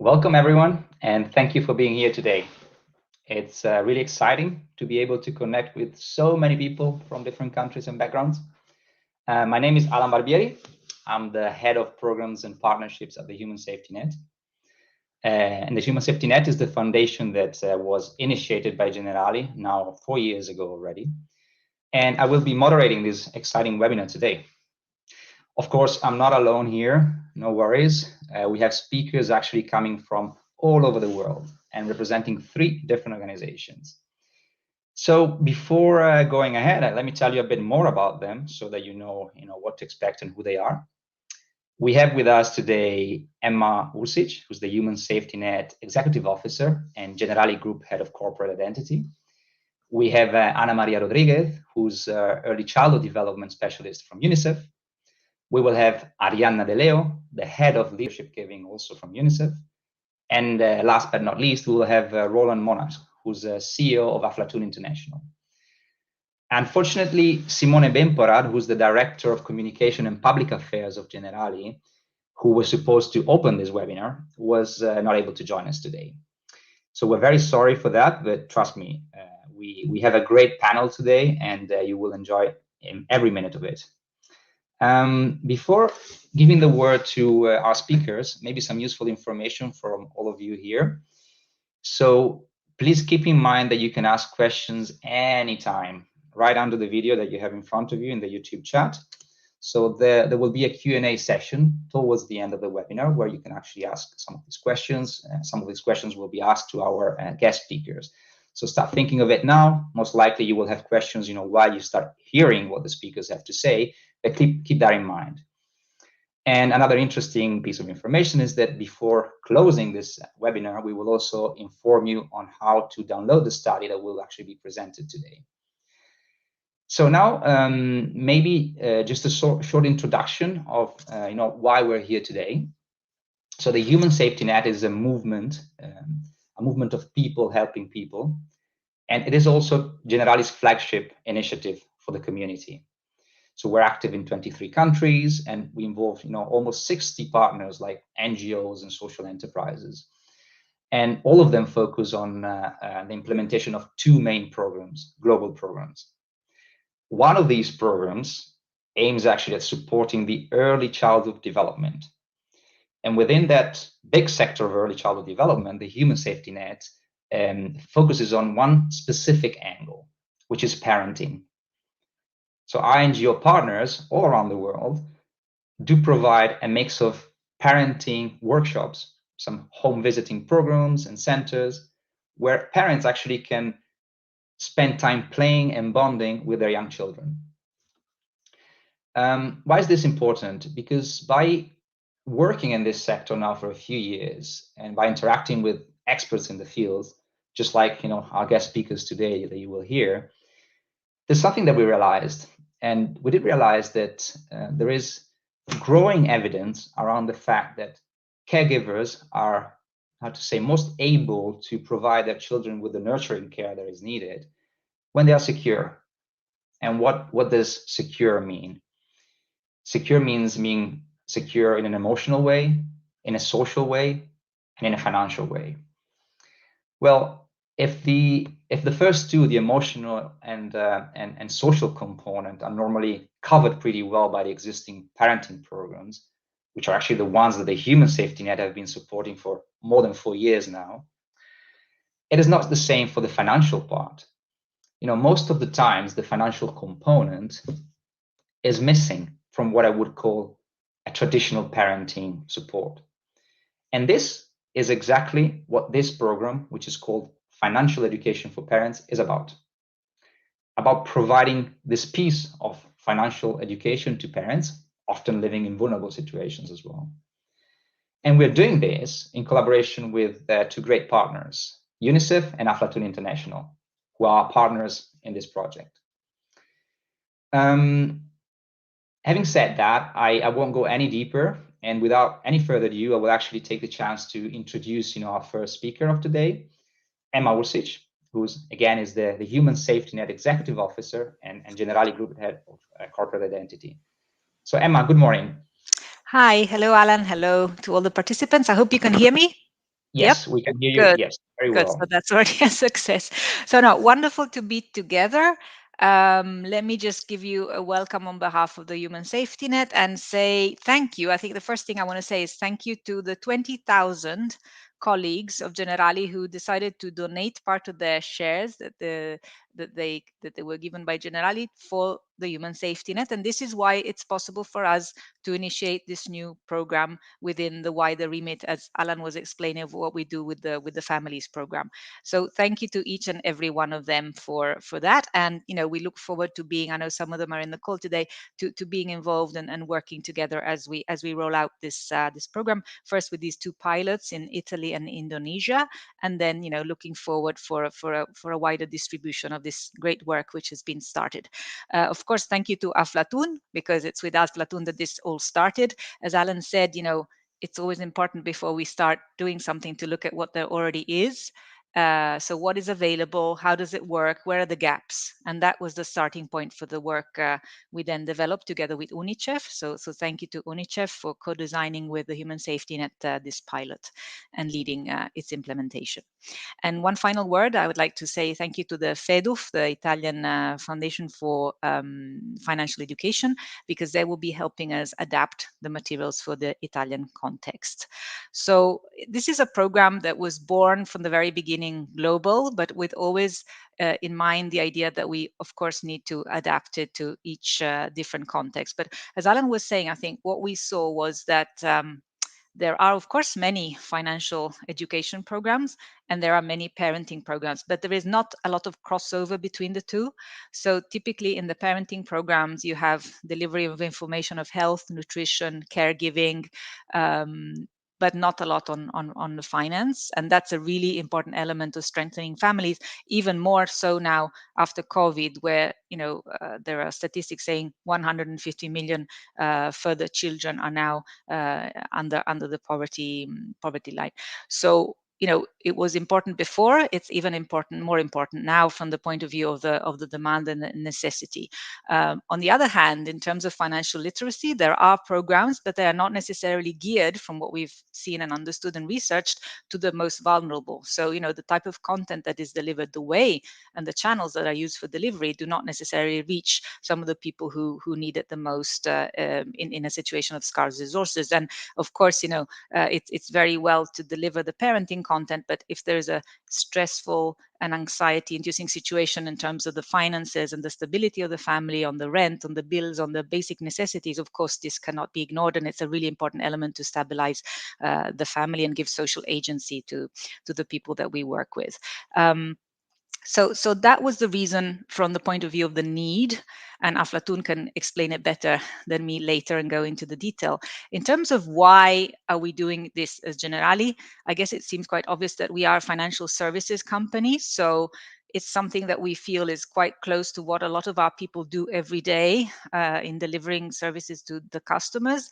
Welcome, everyone, and thank you for being here today. It's really exciting to be able to connect with so many people from different countries and backgrounds. My name is Alan Barbieri. I'm the head of programs and partnerships at the Human Safety Net. And the Human Safety Net is the foundation that was initiated by Generali now 4 years ago already. And I will be moderating this exciting webinar today. Of course, I'm not alone here, no worries. We have speakers actually coming from all over the world and representing 3 different organizations. So before going ahead, let me tell you a bit more about them so that you know what to expect and who they are. We have with us today Emma Ursic, who's the Human Safety Net Executive Officer and Generali Group Head of Corporate Identity. We have Ana Maria Rodriguez, who's Early Childhood Development Specialist from UNICEF. We will have Arianna De Leo, the head of leadership giving, also from UNICEF. And last but not least, we will have Roland Monarch, who's CEO of Aflatun International. Unfortunately, Simone Bemporad, who's the Director of Communication and Public Affairs of Generali, who was supposed to open this webinar, was not able to join us today. So we're very sorry for that, but trust me, we have a great panel today, and you will enjoy every minute of it. Before giving the word to our speakers, maybe some useful information from all of you here. So please keep in mind that you can ask questions anytime, right under the video that you have in front of you in the YouTube chat. So there will be a Q&A session towards the end of the webinar where you can actually ask some of these questions. Some of these questions will be asked to our guest speakers. So start thinking of it now. Most likely you will have questions, while you start hearing what the speakers have to say. But keep that in mind. And another interesting piece of information is that before closing this webinar, we will also inform you on how to download the study that will actually be presented today. So now, maybe just a short introduction of why we're here today. So the Human Safety Net is a movement of people helping people, and it is also Generali's flagship initiative for the community. So we're active in 23 countries, and we involve almost 60 partners like NGOs and social enterprises. And all of them focus on the implementation of 2 main programs, global programs. One of these programs aims actually at supporting the early childhood development. And within that big sector of early childhood development, the Human Safety Net focuses on one specific angle, which is parenting. So our NGO partners all around the world do provide a mix of parenting workshops, some home visiting programs and centers where parents actually can spend time playing and bonding with their young children. Why is this important? Because by working in this sector now for a few years and by interacting with experts in the field, just like our guest speakers today that you will hear, there's something that we realized. And we did realize that there is growing evidence around the fact that caregivers are, most able to provide their children with the nurturing care that is needed when they are secure. And what does secure mean? Secure means being secure in an emotional way, in a social way, and in a financial way. Well, if the first 2, the emotional and social component, are normally covered pretty well by the existing parenting programs, which are actually the ones that the Human Safety Net have been supporting for more than 4 years now, it is not the same for the financial part. Most of the times the financial component is missing from what I would call a traditional parenting support. And this is exactly what this program, which is called Financial Education for Parents, is about providing this piece of financial education to parents, often living in vulnerable situations as well. And we're doing this in collaboration with 2 great partners, UNICEF and Aflatun International, who are partners in this project. Having said that, I won't go any deeper, and without any further ado, I will actually take the chance to introduce our first speaker of today, Emma Ursic, who is the Human Safety Net Executive Officer and Generali Group Head of Corporate Identity. So Emma, good morning. Hi, hello Alan, hello to all the participants. I hope you can hear me. Yep. Yes, we can hear you. Good. Yes, very Good. So well. that's already a success. So now, wonderful to be together. Let me just give you a welcome on behalf of the Human Safety Net and say thank you. I think the first thing I want to say is thank you to the 20,000 colleagues of Generali who decided to donate part of their shares that they were given by Generali for the Human Safety Net. And this is why it's possible for us to initiate this new program within the wider remit, as Alan was explaining, of what we do with the families program. So thank you to each and every one of them for that. And we look forward to being, I know some of them are in the call today, to being involved and working together as we roll out this program, first with these two pilots in Italy and Indonesia, and then looking forward for a wider distribution of this great work which has been started. Of course, thank you to Aflatun, because it's with Aflatun that this all started. As Alan said, it's always important before we start doing something to look at what there already is. So what is available? How does it work? Where are the gaps? And that was the starting point for the work we then developed together with UNICEF. So thank you to UNICEF for co-designing with the Human Safety Net this pilot and leading its implementation. And one final word, I would like to say thank you to the FEDUF, the Italian Foundation for Financial Education, because they will be helping us adapt the materials for the Italian context. So this is a program that was born from the very beginning global, but with always in mind the idea that we, of course, need to adapt it to each different context. But as Alan was saying, I think what we saw was that there are, of course, many financial education programs and there are many parenting programs, but there is not a lot of crossover between the two. So typically in the parenting programs, you have delivery of information of health, nutrition, caregiving, but not a lot on the finance. And that's a really important element of strengthening families, even more so now after COVID, where there are statistics saying 150 million further children are now under the poverty line. So it was important before, it's even more important now from the point of view of the demand and the necessity. On the other hand, in terms of financial literacy, there are programs, but they are not necessarily geared, from what we've seen and understood and researched, to the most vulnerable. So the type of content that is delivered, the way and the channels that are used for delivery do not necessarily reach some of the people who need it the most in a situation of scarce resources. And of course, it's very well to deliver the parenting content, but if there's a stressful and anxiety-inducing situation in terms of the finances and the stability of the family, on the rent, on the bills, on the basic necessities, of course, this cannot be ignored, and it's a really important element to stabilize the family and give social agency to the people that we work with. So that was the reason from the point of view of the need, and Aflatun can explain it better than me later and go into the detail. In terms of why are we doing this as Generali, I guess it seems quite obvious that we are a financial services company. So it's something that we feel is quite close to what a lot of our people do every day in delivering services to the customers.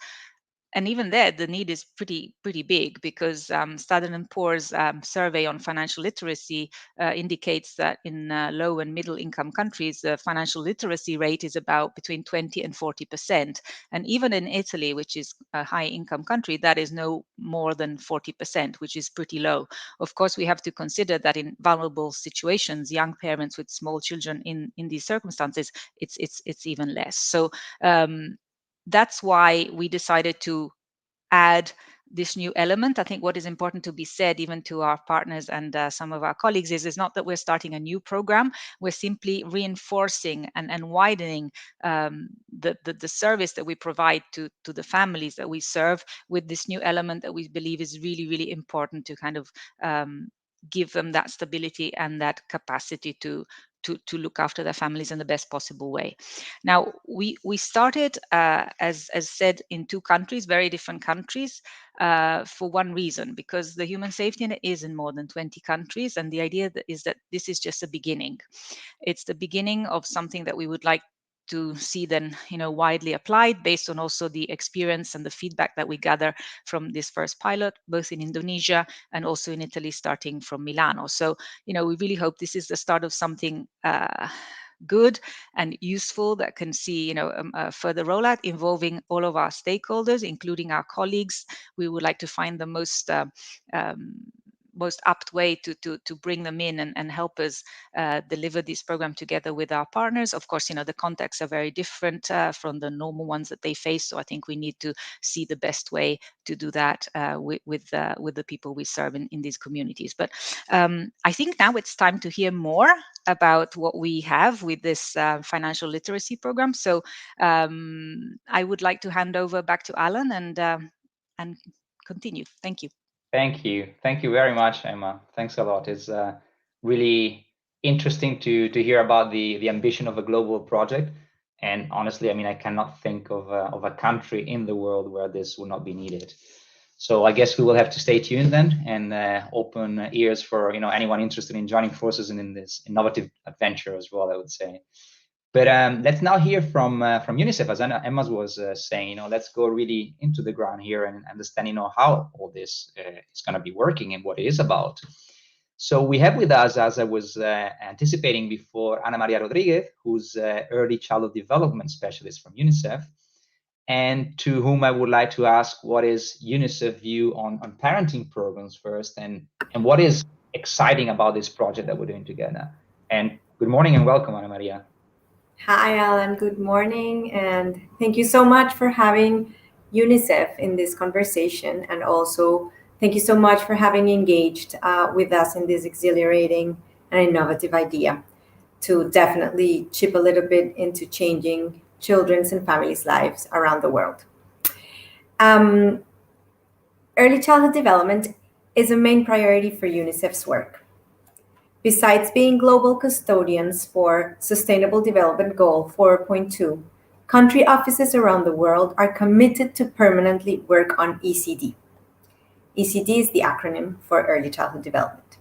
And even there, the need is pretty big, because Standard and Poor's survey on financial literacy indicates that in low and middle income countries, the financial literacy rate is about between 20 and 40%. And even in Italy, which is a high income country, that is no more than 40%, which is pretty low. Of course, we have to consider that in vulnerable situations, young parents with small children in these circumstances, it's even less. So that's why we decided to add this new element. I think what is important to be said, even to our partners and some of our colleagues, is not that we're starting a new program. We're simply reinforcing and widening the service that we provide to the families that we serve with this new element that we believe is really important to kind of give them that stability and that capacity to look after their families in the best possible way. Now, we started, as said, in two countries, very different countries, for one reason, because the Human Safety Net is in more than 20 countries, and the idea is that this is just a beginning. It's the beginning of something that we would like to see then widely applied, based on also the experience and the feedback that we gather from this first pilot, both in Indonesia and also in Italy, starting from Milano. So we really hope this is the start of something good and useful that can see a further rollout involving all of our stakeholders, including our colleagues. We would like to find the most most apt way to bring them in and help us deliver this program together with our partners. Of course, the contexts are very different from the normal ones that they face. So I think we need to see the best way to do that with the people we serve in these communities. But I think now it's time to hear more about what we have with this financial literacy program. So I would like to hand over back to Alan and continue. Thank you. Thank you. Thank you very much, Emma. Thanks a lot. It's really interesting to hear about the ambition of a global project. And honestly, I mean, I cannot think of a country in the world where this would not be needed. So I guess we will have to stay tuned then and open ears for anyone interested in joining forces in this innovative adventure as well, I would say. But let's now hear from UNICEF, as Emma was saying. Let's go really into the ground here and understand, how all this is going to be working and what it is about. So we have with us, as I was anticipating before, Ana Maria Rodriguez, who's early childhood development specialist from UNICEF, and to whom I would like to ask what is UNICEF view on parenting programs first, and what is exciting about this project that we're doing together. And good morning and welcome, Ana Maria. Hi, Alan. Good morning. And thank you so much for having UNICEF in this conversation. And also, thank you so much for having engaged with us in this exhilarating and innovative idea to definitely chip a little bit into changing children's and families' lives around the world. Early childhood development is a main priority for UNICEF's work. Besides being global custodians for Sustainable Development Goal 4.2, country offices around the world are committed to permanently work on ECD. ECD is the acronym for Early Childhood Development.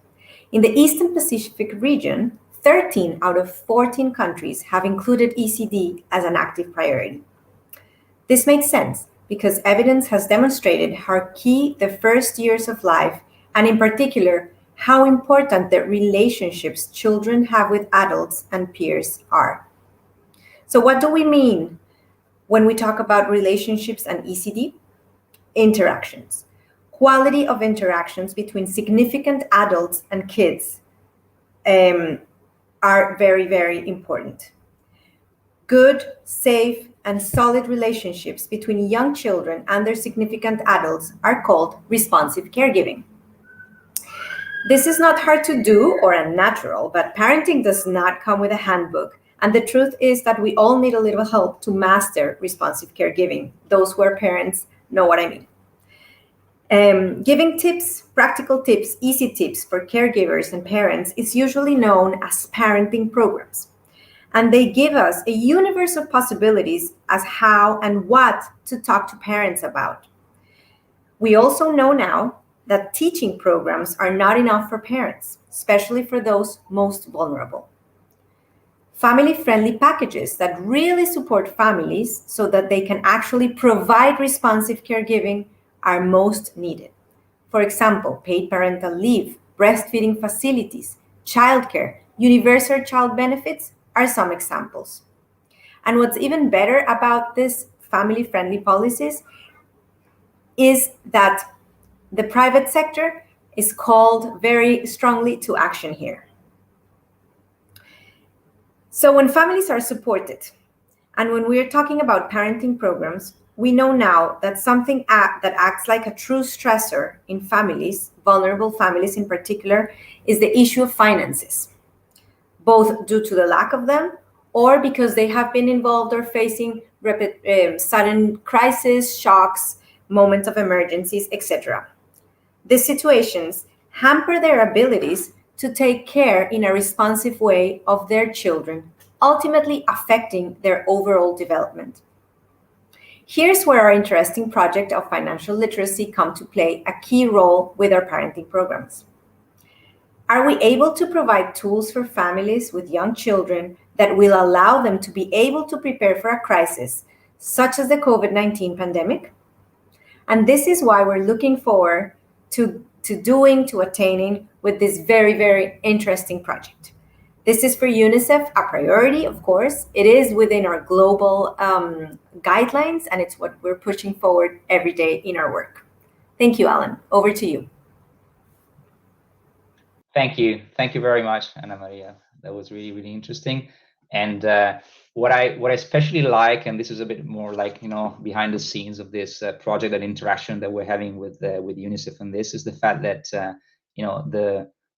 In the Eastern Pacific region, 13 out of 14 countries have included ECD as an active priority. This makes sense because evidence has demonstrated how key the first years of life, and in particular, how important the relationships children have with adults and peers are. So what do we mean when we talk about relationships and ECD? Interactions. Quality of interactions between significant adults and kids are very, very important. Good, safe, and solid relationships between young children and their significant adults are called responsive caregiving. This is not hard to do or unnatural, but parenting does not come with a handbook. And the truth is that we all need a little help to master responsive caregiving. Those who are parents know what I mean. Giving tips, practical tips, easy tips for caregivers and parents is usually known as parenting programs. And they give us a universe of possibilities as how and what to talk to parents about. We also know now that teaching programs are not enough for parents, especially for those most vulnerable. Family-friendly packages that really support families so that they can actually provide responsive caregiving are most needed. For example, paid parental leave, breastfeeding facilities, childcare, universal child benefits are some examples. And what's even better about these family-friendly policies is that the private sector is called very strongly to action here. So when families are supported, and when we're talking about parenting programs, we know now that something that acts like a true stressor in families, vulnerable families in particular, is the issue of finances, both due to the lack of them or because they have been involved or facing sudden crises, shocks, moments of emergencies, etc. These situations hamper their abilities to take care in a responsive way of their children, ultimately affecting their overall development. Here's where our interesting project of financial literacy comes to play a key role with our parenting programs. Are we able to provide tools for families with young children that will allow them to be able to prepare for a crisis, such as the COVID-19 pandemic? And this is why we're looking forward to attaining with this very, very interesting project. This is for UNICEF a priority, of course. It is within our global guidelines, and it's what we're pushing forward every day in our work. Thank you, Alan. Over to you. Thank you very much, Ana Maria. That was really, really interesting. And what I especially like, and this is a bit more like, behind the scenes of this project and interaction that we're having with UNICEF, and this is the fact that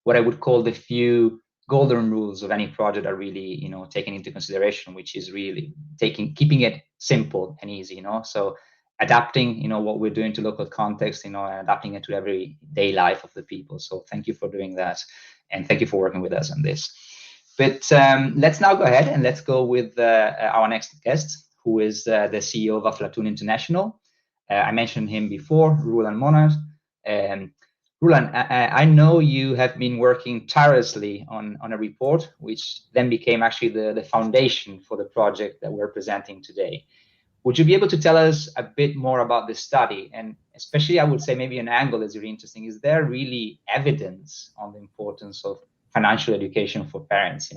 what I would call the few golden rules of any project are really taken into consideration, which is really keeping it simple and easy. So adapting what we're doing to local context, and adapting it to everyday life of the people. So thank you for doing that, and thank you for working with us on this. But let's now go ahead and let's go with our next guest, who is the CEO of Aflatun International. I mentioned him before, Roland Monard. Roland, I know you have been working tirelessly on a report, which then became actually the foundation for the project that we're presenting today. Would you be able to tell us a bit more about this study? And especially, I would say maybe an angle that's really interesting. Is there really evidence on the importance of financial education for parents?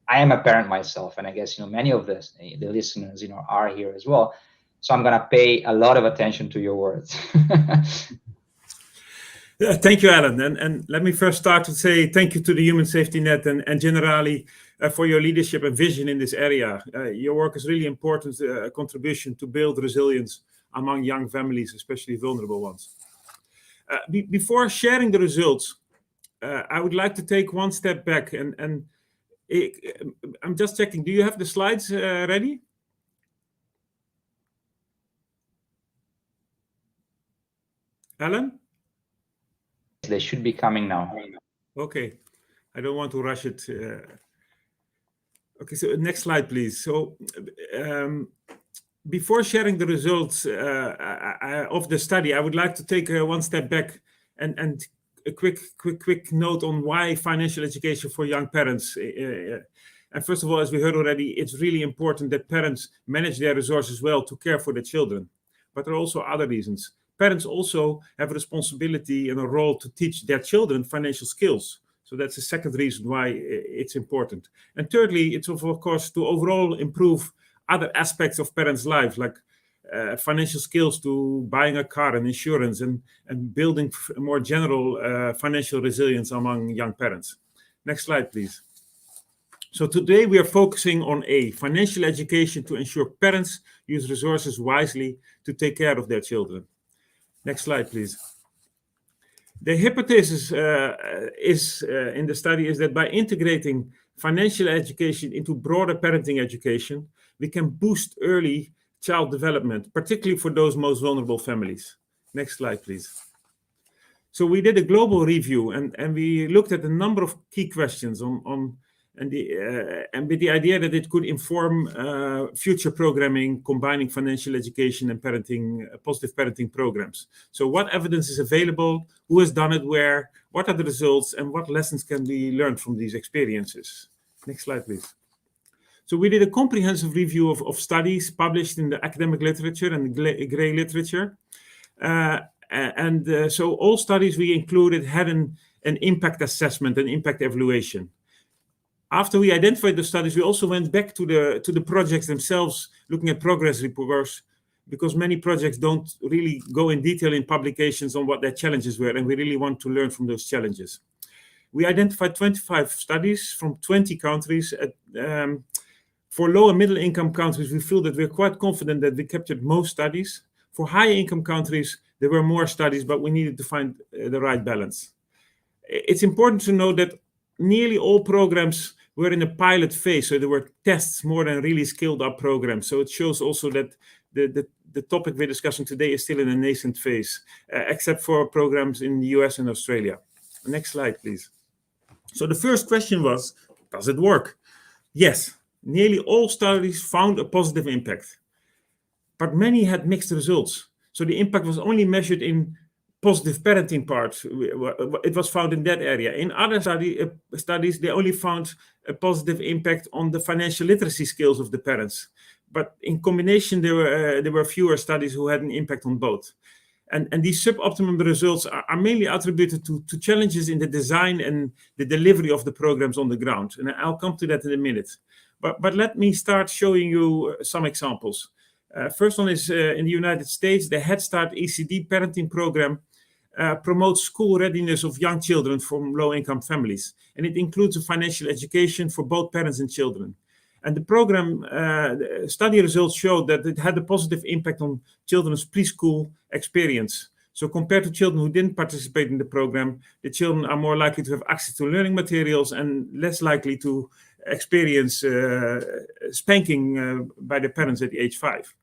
I am a parent myself, and I guess many of the listeners are here as well. So I'm going to pay a lot of attention to your words. Thank you, Alan. And let me first start to say thank you to the Human Safety Net and Generali for your leadership and vision in this area. Your work is really important contribution to build resilience among young families, especially vulnerable ones. Before sharing the results, I would like to take one step back and I'm just checking. Do you have the slides ready? Alan? They should be coming now. Okay. I don't want to rush it. Okay, so next slide, please. So before sharing the results of the study, I would like to take one step back and a quick note on why financial education for young parents. And first of all, as we heard already, it's really important that parents manage their resources well to care for their children. But there are also other reasons. Parents also have a responsibility and a role to teach their children financial skills. So that's the second reason why it's important. And thirdly, it's of course to overall improve other aspects of parents' lives, like financial skills to buying a car and insurance and building more general financial resilience among young parents. Next slide, please. So today we are focusing on financial education to ensure parents use resources wisely to take care of their children. Next slide, please. The hypothesis in the study is that by integrating financial education into broader parenting education, we can boost early child development, particularly for those most vulnerable families. Next slide, please. So we did a global review and we looked at a number of key questions and with the idea that it could inform future programming, combining financial education and positive parenting programs. So what evidence is available? Who has done it where? What are the results? And what lessons can be learned from these experiences? Next slide, please. So we did a comprehensive review of studies published in the academic literature and the grey literature. So all studies we included had an impact assessment and impact evaluation. After we identified the studies, we also went back to the projects themselves, looking at progress reports, because many projects don't really go in detail in publications on what their challenges were, and we really want to learn from those challenges. We identified 25 studies from 20 countries. For low and middle income countries, we feel that we're quite confident that we captured most studies. For high income countries, there were more studies, but we needed to find the right balance. It's important to know that nearly all programs were in a pilot phase, so there were tests more than really scaled up programs. So it shows also that the topic we're discussing today is still in a nascent phase, except for programs in the US and Australia. Next slide, please. So the first question was, does it work? Yes, nearly all studies found a positive impact, but many had mixed results. So the impact was only measured in positive parenting part. It was found in that area. In other studies, they only found a positive impact on the financial literacy skills of the parents. But in combination, there were fewer studies who had an impact on both. And these suboptimal results are mainly attributed to challenges in the design and the delivery of the programs on the ground. And I'll come to that in a minute. But let me start showing you some examples. First one is in the United States, the Head Start ECD parenting program promotes school readiness of young children from low-income families. And it includes a financial education for both parents and children. And the program study results showed that it had a positive impact on children's preschool experience. So compared to children who didn't participate in the program, the children are more likely to have access to learning materials and less likely to experience spanking by their parents at the age 5.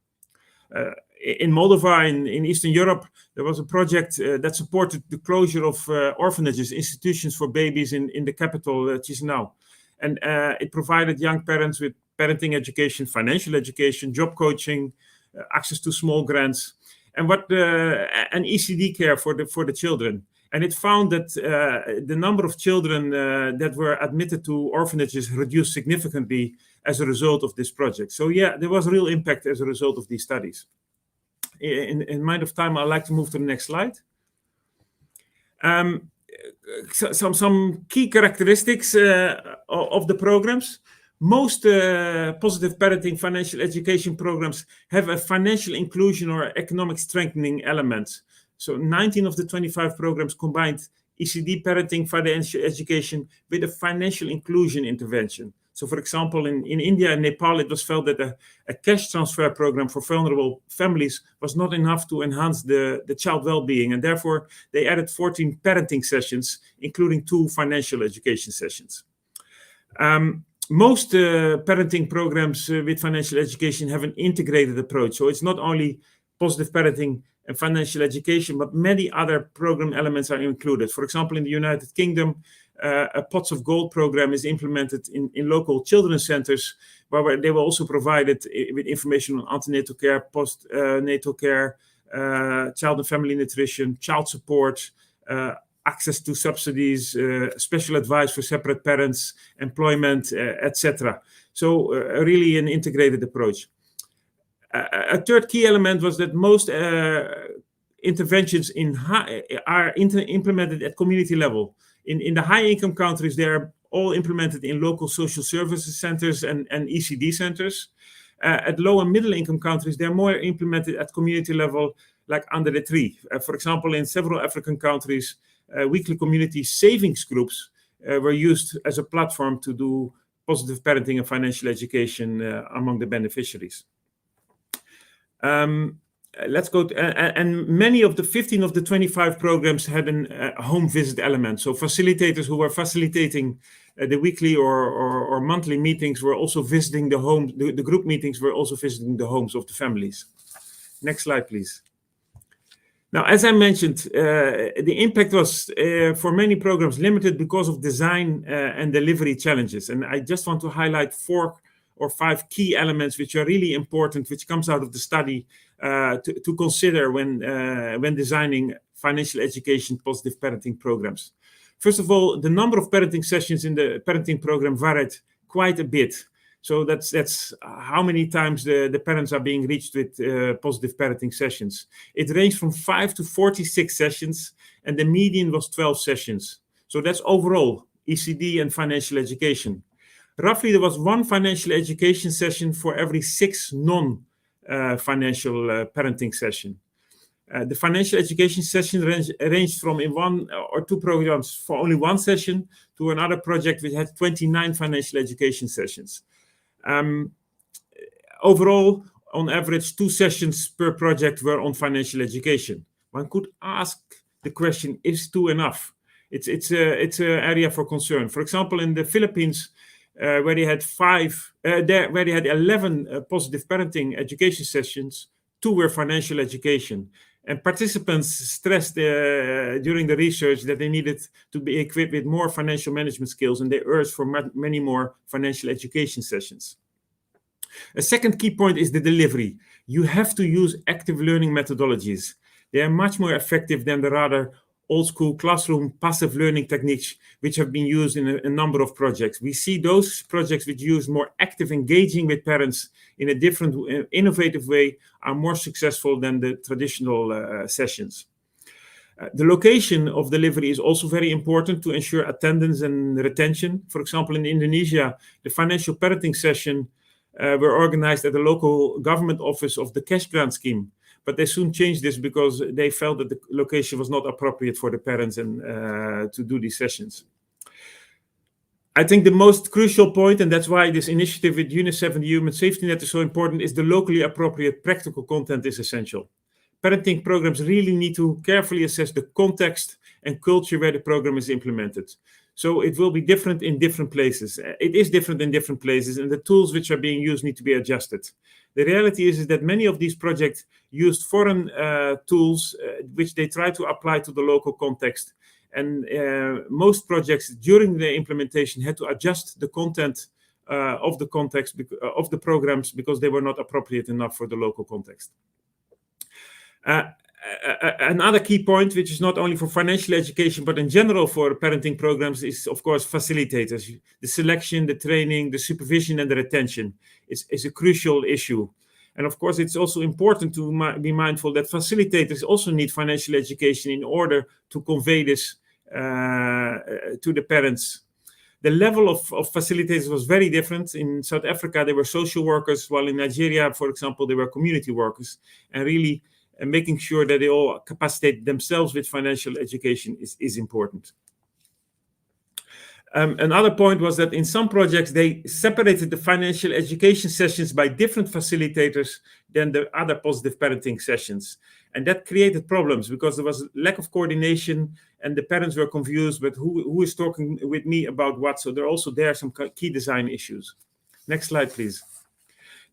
In Moldova, in Eastern Europe, there was a project that supported the closure of orphanages, institutions for babies in the capital, Chisinau. And it provided young parents with parenting education, financial education, job coaching, access to small grants, and an ECD care for the children. And it found that the number of children that were admitted to orphanages reduced significantly as a result of this project. So yeah, there was a real impact as a result of these studies. In mind of time, I'd like to move to the next slide. Some key characteristics of the programs. Most positive parenting financial education programs have a financial inclusion or economic strengthening element. So 19 of the 25 programs combined ECD parenting financial education with a financial inclusion intervention. So for example, in India and Nepal, it was felt that a cash transfer program for vulnerable families was not enough to enhance the child well-being. And therefore, they added 14 parenting sessions, including 2 financial education sessions. Most parenting programs with financial education have an integrated approach. So it's not only positive parenting and financial education, but many other program elements are included. For example, in the United Kingdom, a Pots of Gold program is implemented in local children's centers, where they were also provided with information on antenatal care, postnatal care, child and family nutrition, child support, access to subsidies, special advice for separate parents, employment, etc. So really an integrated approach. A third key element was that most interventions are implemented at community level. In the high-income countries, they are all implemented in local social services centers and ECD centers. At low and middle-income countries, they're more implemented at community level, like under the tree. For example, in several African countries, weekly community savings groups were used as a platform to do positive parenting and financial education among the beneficiaries. Let's go to, and many of the 15 of the 25 programs had a home visit element. So facilitators who were facilitating the weekly or monthly meetings were also visiting the home. The group meetings were also visiting the homes of the families. Next slide, please. Now, as I mentioned, the impact was for many programs limited because of design and delivery challenges. And I just want to highlight 4 or 5 key elements which are really important, which comes out of the study to consider when designing financial education positive parenting programs. First of all, the number of parenting sessions in the parenting program varied quite a bit. So that's how many times the parents are being reached with positive parenting sessions. It ranged from 5 to 46 sessions, and the median was 12 sessions. So that's overall ECD and financial education. Roughly, there was 1 financial education session for every 6 non-financial parenting session. The financial education session ranged from in 1 or 2 programs for only 1 session to another project which had 29 financial education sessions. Overall, on average, 2 sessions per project were on financial education. One could ask the question, is 2 enough? It's an area for concern. For example, in the Philippines, where they had 11 positive parenting education sessions, 2 were financial education. And participants stressed during the research that they needed to be equipped with more financial management skills, and they urged for many more financial education sessions. A second key point is the delivery. You have to use active learning methodologies. They are much more effective than the rather old-school classroom passive learning techniques which have been used in a number of projects. We see those projects which use more active engaging with parents in a different, innovative way are more successful than the traditional sessions. The location of delivery is also very important to ensure attendance and retention. For example, in Indonesia, the financial parenting session were organized at the local government office of the cash grant scheme. but they soon changed this because they felt that the location was not appropriate for the parents and to do these sessions. I think the most crucial point, and that's why this initiative with UNICEF and the Human Safety Net is so important, is the locally appropriate practical content is essential. Parenting programs really need to carefully assess the context and culture where the program is implemented. So it will be different in different places. It is different in different places, and the tools which are being used need to be adjusted. The reality is that many of these projects used foreign tools which they try to apply to the local context. And most projects during the implementation had to adjust the content of the context of the programs because they were not appropriate enough for the local context. Another key point, which is not only for financial education, but in general for parenting programs, is, of course, facilitators. The selection, the training, the supervision, and the retention is a crucial issue. And of course, it's also important to be mindful that facilitators also need financial education in order to convey this to the parents. The level of facilitators was very different. In South Africa, they were social workers, while in Nigeria, for example, they were community workers. And really making sure that they all capacitate themselves with financial education is important. Another point was that in some projects, they separated the financial education sessions by different facilitators than the other positive parenting sessions. And that created problems because there was lack of coordination and the parents were confused with who is talking with me about what. So there are some key design issues. Next slide, please.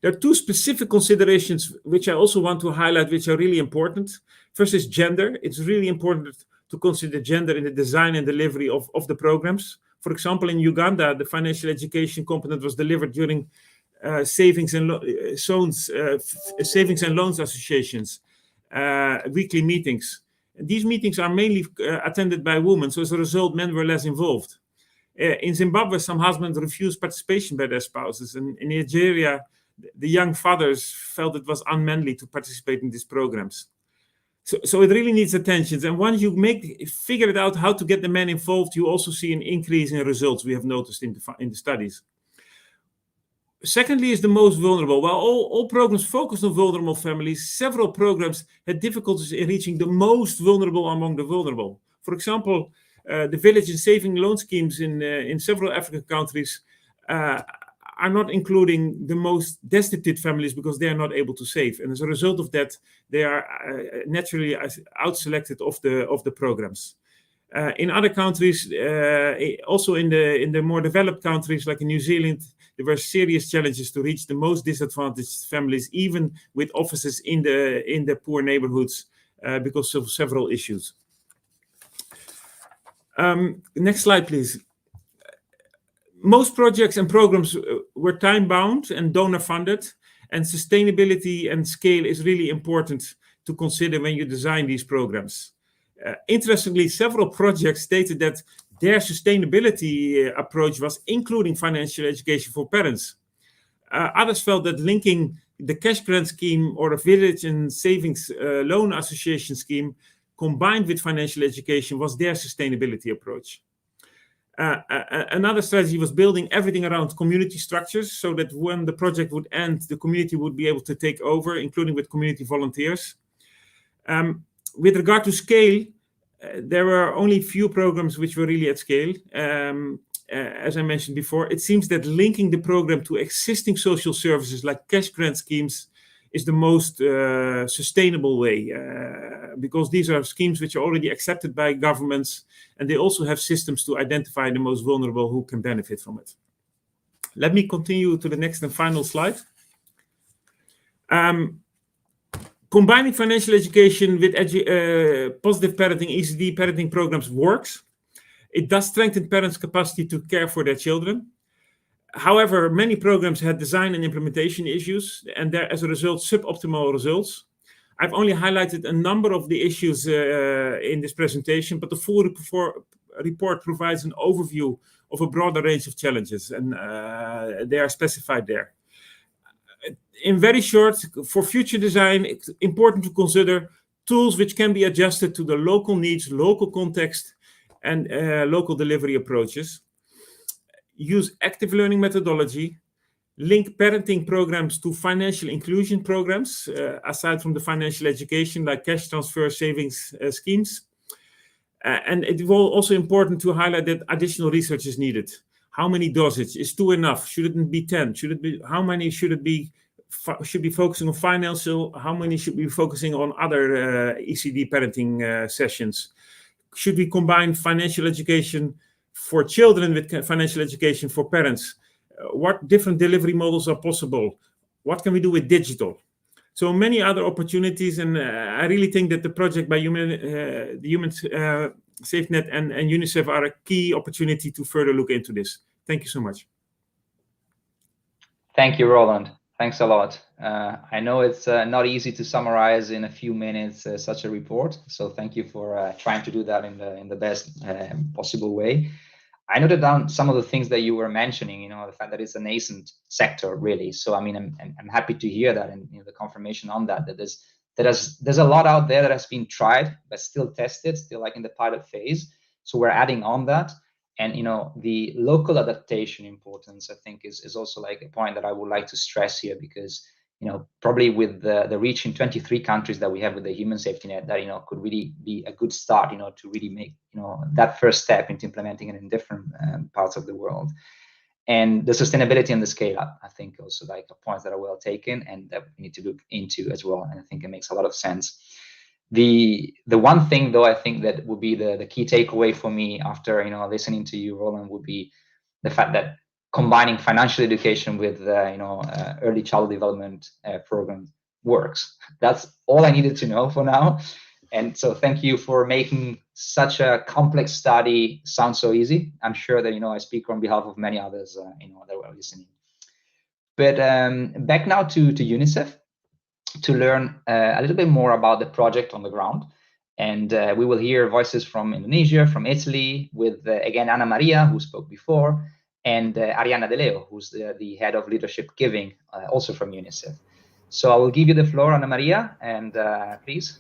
There are two specific considerations which I also want to highlight, which are really important. First is gender. It's really important to consider gender in the design and delivery of the programs. For example, in Uganda, the financial education component was delivered during savings and loans associations, weekly meetings. These meetings are mainly attended by women, so as a result, men were less involved. In Zimbabwe, some husbands refused participation by their spouses, and in Nigeria, the young fathers felt it was unmanly to participate in these programs. So it really needs attention. And once you figure it out how to get the men involved, you also see an increase in results we have noticed in the studies. Secondly is the most vulnerable. While all programs focused on vulnerable families, several programs had difficulties in reaching the most vulnerable among the vulnerable. For example, the village and saving loan schemes in several African countries are not including the most destitute families because they are not able to save. And as a result of that, they are naturally out-selected of the programs. In other countries, also in the more developed countries like in New Zealand, there were serious challenges to reach the most disadvantaged families, even with offices in the poor neighborhoods because of several issues. Next slide, please. Most projects and programs were time-bound and donor-funded, and sustainability and scale is really important to consider when you design these programs. Interestingly, several projects stated that their sustainability approach was including financial education for parents. Others felt that linking the cash grant scheme or a village and savings loan association scheme combined with financial education was their sustainability approach. Another strategy was building everything around community structures so that when the project would end, the community would be able to take over, including with community volunteers. With regard to scale, there were only few programs which were really at scale. As I mentioned before, it seems that linking the program to existing social services like cash grant schemes is the most sustainable way because these are schemes which are already accepted by governments and they also have systems to identify the most vulnerable who can benefit from it. Let me continue to the next and final slide. Combining financial education with positive parenting, ECD parenting programs works. It does strengthen parents' capacity to care for their children. However, many programs had design and implementation issues, and there, as a result, suboptimal results. I've only highlighted a number of the issues in this presentation, but the full report provides an overview of a broader range of challenges, and they are specified there. In very short, for future design, it's important to consider tools which can be adjusted to the local needs, local context, and local delivery approaches. Use active learning methodology, link parenting programs to financial inclusion programs, aside from the financial education, like cash transfer savings schemes. And it will also important to highlight that additional research is needed. How many dosage is 2 enough? Should it be 10? Should it be, how many should it be? Should be focusing on financial? How many should be focusing on other ECD parenting sessions? Should we combine financial education for children with financial education for parents? What different delivery models are possible? What can we do with digital? So many other opportunities, and I really think that the project by the Human Safety Net and UNICEF are a key opportunity to further look into this. Thank you so much. Thank you, Roland. Thanks a lot. I know it's not easy to summarize in a few minutes such a report, so thank you for trying to do that in the best possible way. I noted down some of the things that you were mentioning, the fact that it's a nascent sector, really. So, I mean, I'm happy to hear that, and the confirmation on that there's a lot out there that has been tried, but still tested, still like in the pilot phase. So we're adding on that. And, the local adaptation importance, I think, is also like a point that I would like to stress here, because, probably with the reach in 23 countries that we have with the Human Safety Net, that, could really be a good start, to really make, that first step into implementing it in different parts of the world. And the sustainability and the scale up, I think, also like points that are well taken and that we need to look into as well. And I think it makes a lot of sense. The one thing, though, I think that would be the key takeaway for me after listening to you, Roland, would be the fact that combining financial education with early child development programs works. That's all I needed to know for now. And so thank you for making such a complex study sound so easy. I'm sure that I speak on behalf of many others that were listening. But back now to UNICEF, to learn a little bit more about the project on the ground. And we will hear voices from Indonesia, from Italy, with, again, Anna Maria, who spoke before, and Arianna De Leo, who's the head of leadership giving, also from UNICEF. So I will give you the floor, Anna Maria, and please.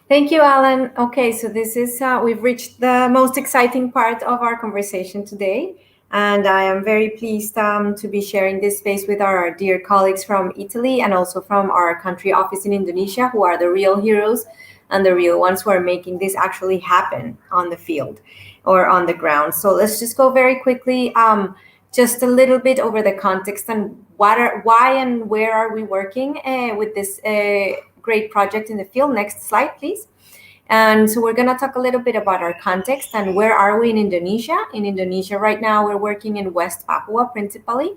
Thank you, Alan. Okay, so this is, we've reached the most exciting part of our conversation today. And I am very pleased to be sharing this space with our dear colleagues from Italy and also from our country office in Indonesia, who are the real heroes and the real ones who are making this actually happen on the field or on the ground. So let's just go very quickly, just a little bit over the context and why and where are we working with this great project in the field. Next slide, please. And so we're going to talk a little bit about our context and where are we in Indonesia. In Indonesia right now, we're working in West Papua principally.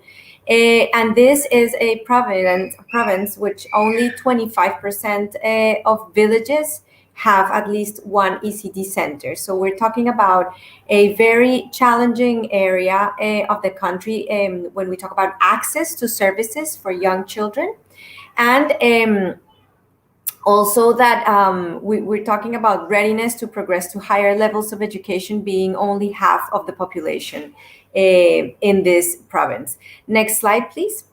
And this is a province which only 25% of villages have at least one ECD center. So we're talking about a very challenging area of the country when we talk about access to services for young children. And also that we're talking about readiness to progress to higher levels of education being only half of the population in this province. Next slide, please.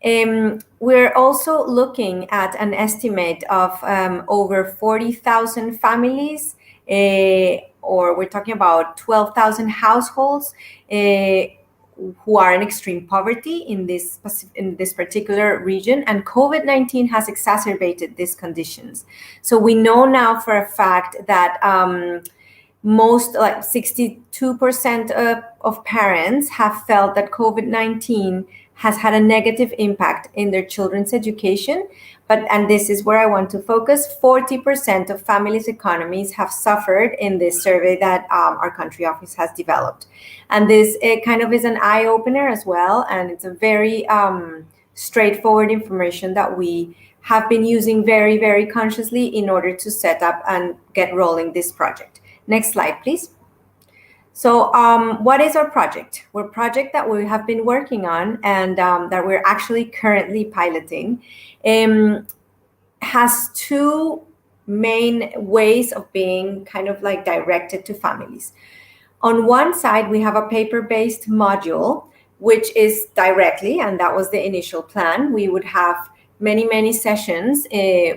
We're also looking at an estimate of over 40,000 families, or we're talking about 12,000 households who are in extreme poverty in this particular region, and COVID-19 has exacerbated these conditions. So we know now for a fact that most, like 62% of parents have felt that COVID-19 has had a negative impact in their children's education. And this is where I want to focus. 40% of families' economies have suffered in this survey that our country office has developed. And this kind of is an eye-opener as well. And it's a very straightforward information that we have been using very, very consciously in order to set up and get rolling this project. Next slide, please. So what is our project? Our project that we have been working on and that we're actually currently piloting has two main ways of being kind of like directed to families. On one side, we have a paper-based module, which is directly, and that was the initial plan. We would have many sessions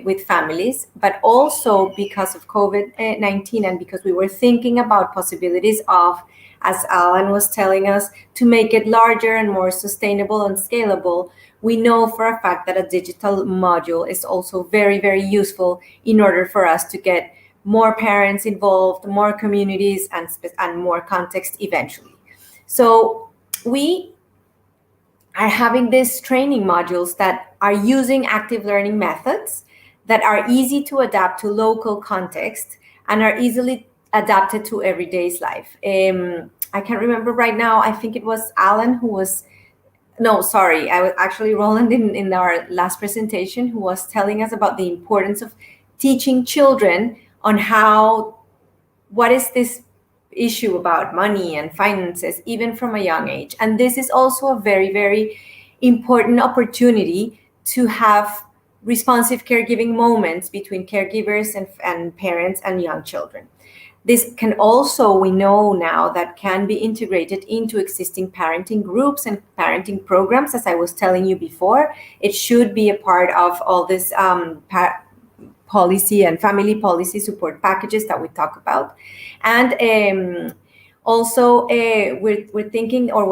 with families, but also because of COVID-19 and because we were thinking about possibilities of, as Alan was telling us, to make it larger and more sustainable and scalable. We know for a fact that a digital module is also very, very useful in order for us to get more parents involved, more communities, and more context eventually. So we are having these training modules that are using active learning methods that are easy to adapt to local context and are easily adapted to everyday's life. I can't remember right now. I think it was Alan who was, no, sorry, I was actually Roland in our last presentation, who was telling us about the importance of teaching children on what is this issue about money and finances, even from a young age. And this is also a very, very important opportunity to have responsive caregiving moments between caregivers and parents and young children. This can also, we know now, that can be integrated into existing parenting groups and parenting programs. As I was telling you before, it should be a part of all this policy and family policy support packages that we talk about. And also we're thinking, or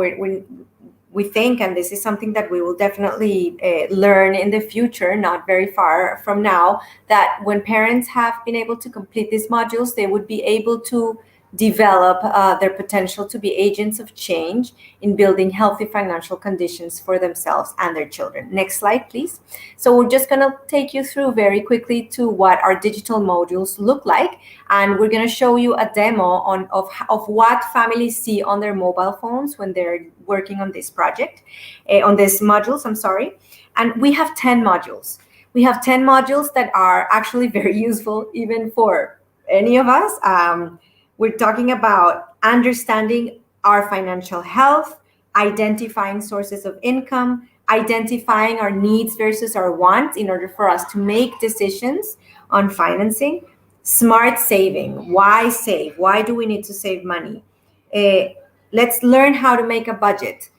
we think, and this is something that we will definitely learn in the future, not very far from now, that when parents have been able to complete these modules, they would be able to develop their potential to be agents of change in building healthy financial conditions for themselves and their children. Next slide, please. So we're just going to take you through very quickly to what our digital modules look like, and we're going to show you a demo of what families see on their mobile phones when they're working on this project, on these modules, I'm sorry. And we have 10 modules. We have 10 modules that are actually very useful even for any of us. We're talking about understanding our financial health, identifying sources of income, identifying our needs versus our wants in order for us to make decisions on financing, smart saving. Why save? Why do we need to save money? Let's learn how to make a budget.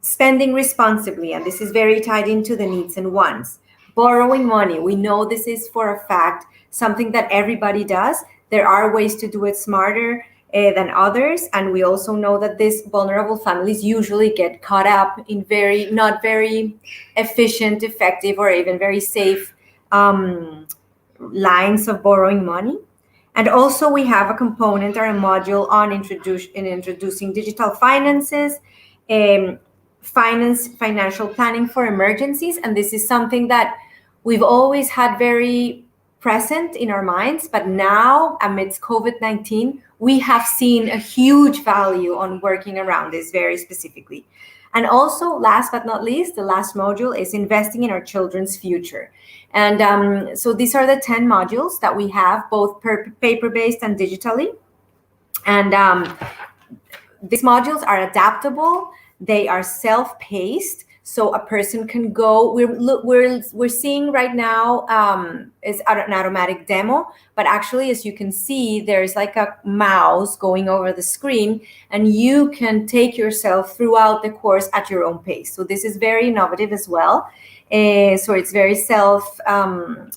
Spending responsibly, and this is very tied into the needs and wants. Borrowing money. We know this is for a fact something that everybody does. There are ways to do it smarter than others. And we also know that these vulnerable families usually get caught up in not very efficient, effective, or even very safe lines of borrowing money. And also we have a component or a module on introducing digital finances, financial planning for emergencies. And this is something that we've always had very present in our minds, but now amidst COVID-19, we have seen a huge value on working around this very specifically. And also, last but not least, the last module is investing in our children's future. And so these are the 10 modules that we have, both paper-based and digitally. And these modules are adaptable. They are self-paced. So a person can go. We're seeing right now is an automatic demo, but actually, as you can see, there's like a mouse going over the screen, and you can take yourself throughout the course at your own pace. So this is very innovative as well. So it's very self-taught.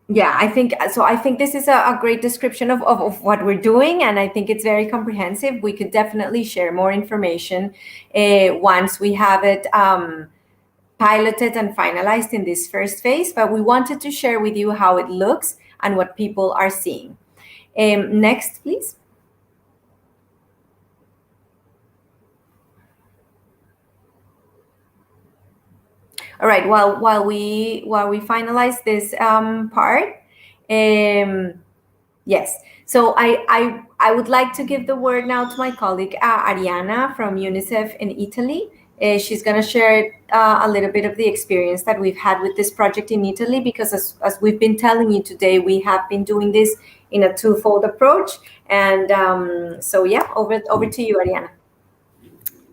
Yeah, I think this is a great description of what we're doing, and I think it's very comprehensive. We could definitely share more information once we have it piloted and finalized in this first phase, but we wanted to share with you how it looks and what people are seeing. Next, please. All right. While we finalize this part, yes. So I would like to give the word now to my colleague Ariana from UNICEF in Italy. She's going to share a little bit of the experience that we've had with this project in Italy, because as we've been telling you today, we have been doing this in a twofold approach. And so yeah, over to you, Ariana.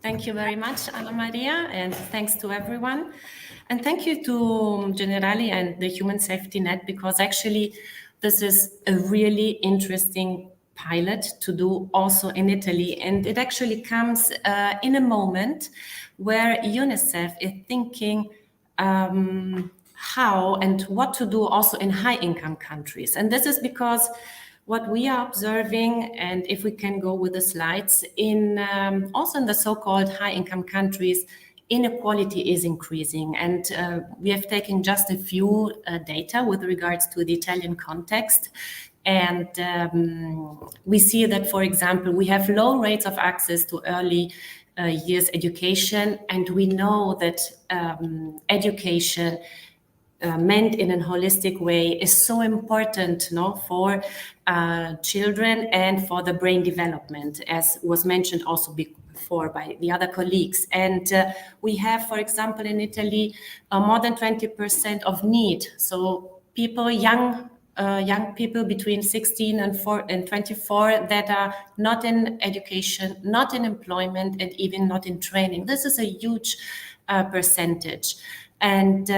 Thank you very much, Ana Maria, and thanks to everyone. And thank you to Generali and the Human Safety Net, because actually this is a really interesting pilot to do also in Italy. And it actually comes in a moment where UNICEF is thinking how and what to do also in high-income countries. And this is because what we are observing, and if we can go with the slides, in also in the so-called high-income countries, inequality is increasing. And we have taken just a few data with regards to the Italian context. And we see that, for example, we have low rates of access to early years education. And we know that education meant in a holistic way is so important, for children and for the brain development, as was mentioned also before by the other colleagues. And we have, for example, in Italy, more than 20% of need. So people, young people between 16 and 24 that are not in education, not in employment, and even not in training. This is a huge percentage. And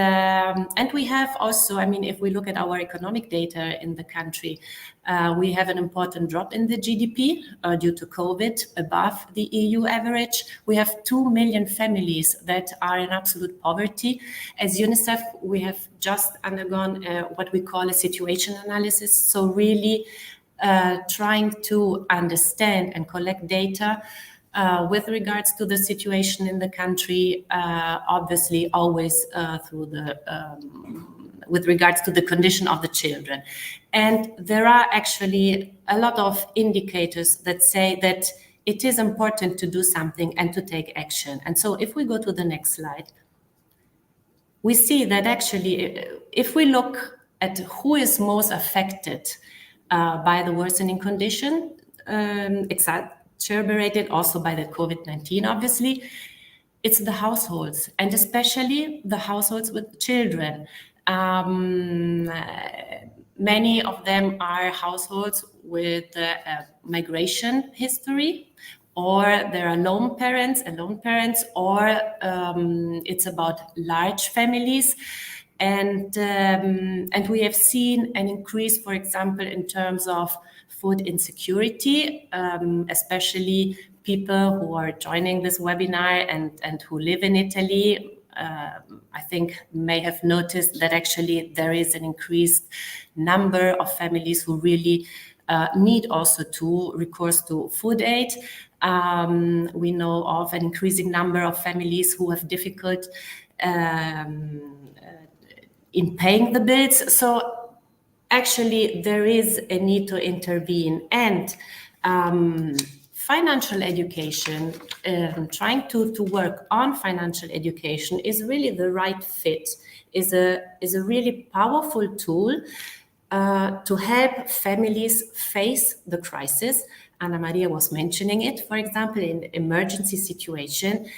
we have also, if we look at our economic data in the country, we have an important drop in the GDP due to COVID above the EU average. We have 2 million families that are in absolute poverty. As UNICEF, we have just undergone what we call a situation analysis. So really trying to understand and collect data with regards to the situation in the country, obviously always through the with regards to the condition of the children. And there are actually a lot of indicators that say that it is important to do something and to take action. And so if we go to the next slide, we see that actually, if we look at who is most affected by the worsening condition, exacerbated also by the COVID-19, obviously, it's the households, and especially the households with children. Many of them are households with migration history, or there are lone parents, or it's about large families. And we have seen an increase, for example, in terms of food insecurity, especially people who are joining this webinar and who live in Italy. I think may have noticed that actually there is an increased number of families who really need also to recourse to food aid. We know of an increasing number of families who have difficulty in paying the bills. So actually there is a need to intervene, and financial education, trying to work on financial education is really the right fit, is a really powerful tool to help families face the crisis. Anna Maria was mentioning it, for example, in emergency situation.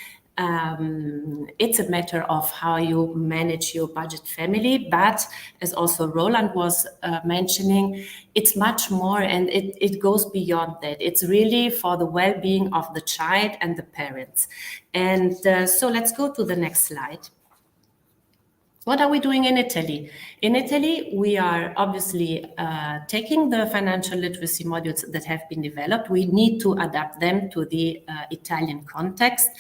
It's a matter of how you manage your budget family, but as also Roland was mentioning, it's much more, and it goes beyond that. It's really for the well-being of the child and the parents. And so let's go to the next slide. What are we doing in Italy? In Italy, we are obviously taking the financial literacy modules that have been developed. We need to adapt them to the Italian context.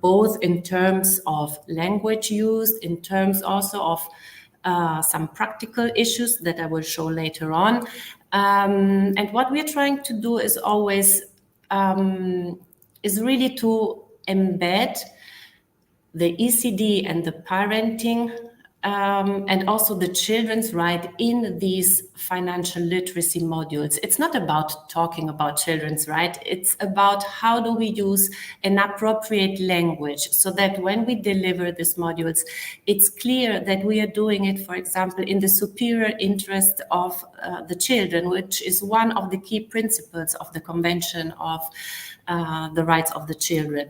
Both in terms of language used, in terms also of some practical issues that I will show later on. And what we're trying to do is always, is really to embed the ECD and the parenting and also the children's right in these financial literacy modules. It's not about talking about children's right. It's about how do we use an appropriate language so that when we deliver these modules, it's clear that we are doing it, for example, in the superior interest of the children, which is one of the key principles of the Convention of the Rights of the Children.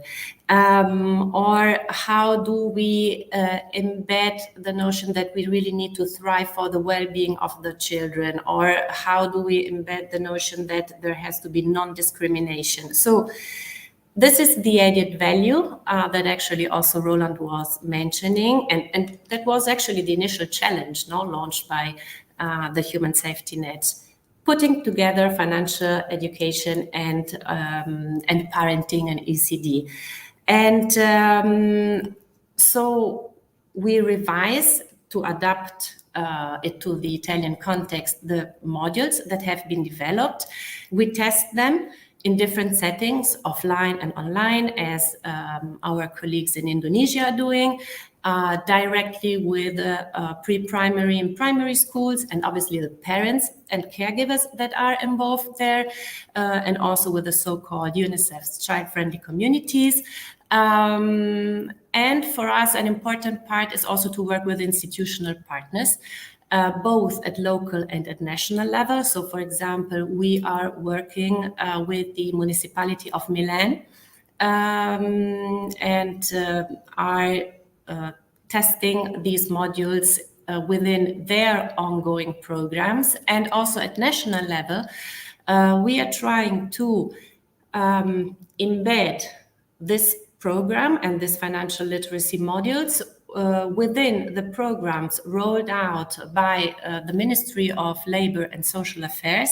Or how do we embed the notion that we really need to thrive for the well-being of the children? Or how do we embed the notion that there has to be non-discrimination? So this is the added value that actually also Roland was mentioning. And that was actually the initial challenge launched by the Human Safety Net. putting together financial education and parenting and ECD. And so we revise to adapt it to the Italian context, the modules that have been developed. We test them in different settings, offline and online, as our colleagues in Indonesia are doing, directly with pre-primary and primary schools, and obviously the parents and caregivers that are involved there, and also with the so-called UNICEF's child-friendly communities. And for us, an important part is also to work with institutional partners, both at local and at national level. So, for example, we are working with the municipality of Milan and are testing these modules within their ongoing programs. And also at national level, we are trying to embed this program and this financial literacy modules within the programs rolled out by the Ministry of Labour and Social Affairs,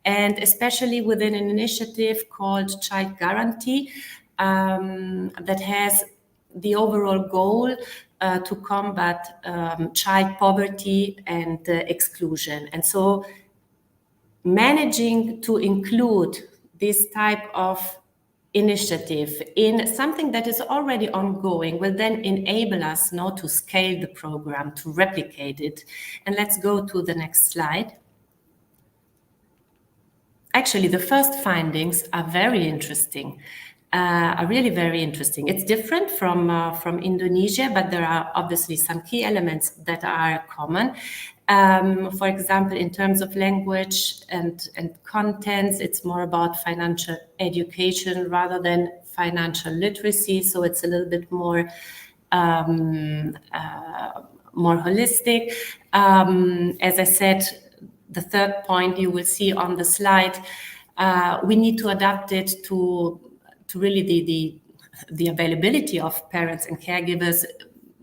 and especially within an initiative called Child Guarantee that has the overall goal to combat child poverty and exclusion. And so managing to include this type of initiative in something that is already ongoing will then enable us now to scale the program, to replicate it. And let's go to the next slide. Actually, the first findings are very interesting, are really very interesting. It's different from Indonesia, but there are obviously some key elements that are common. For example, in terms of language and contents, it's more about financial education rather than financial literacy. So it's a little bit more holistic. As I said, the third point you will see on the slide, we need to adapt it to really the availability of parents and caregivers,